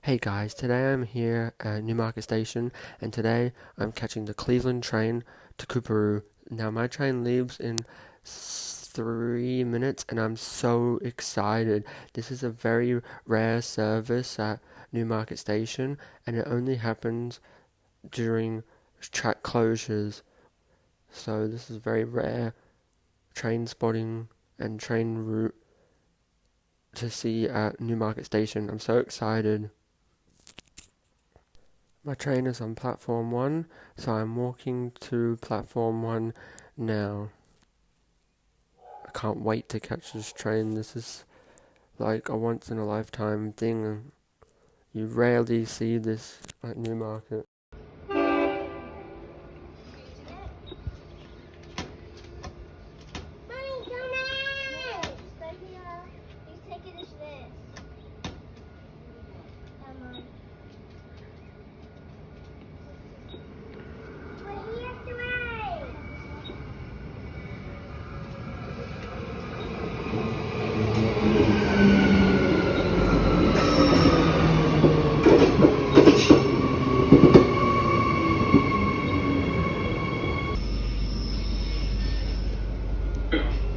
Hey guys, today I'm here at Newmarket station and today I'm catching the Cleveland train to Coorparoo. Now my train leaves in 3 minutes and I'm so excited. This is a very rare service at Newmarket station and it only happens during track closures. So this is very rare train spotting and train route to see at Newmarket station. I'm so excited. My train is on platform 1, so I'm walking to platform 1 now. I can't wait to catch this train. This is like a once in a lifetime thing. You rarely see this at Newmarket.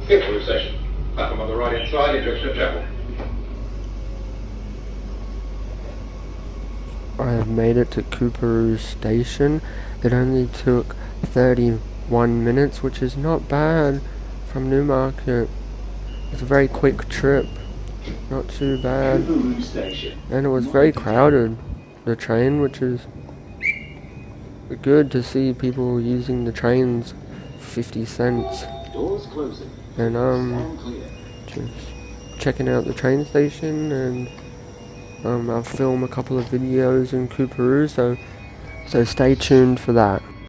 Coorparoo station. Platform on the right hand side in direction of travel. I have made it to Coorparoo station. It only took 31 minutes, which is not bad from Newmarket. It's a very quick trip. Not too bad. And it was very crowded, the train, which is good to see people using the trains 50 cents. And just checking out the train station, and I'll film a couple of videos in Coorparoo, so stay tuned for that.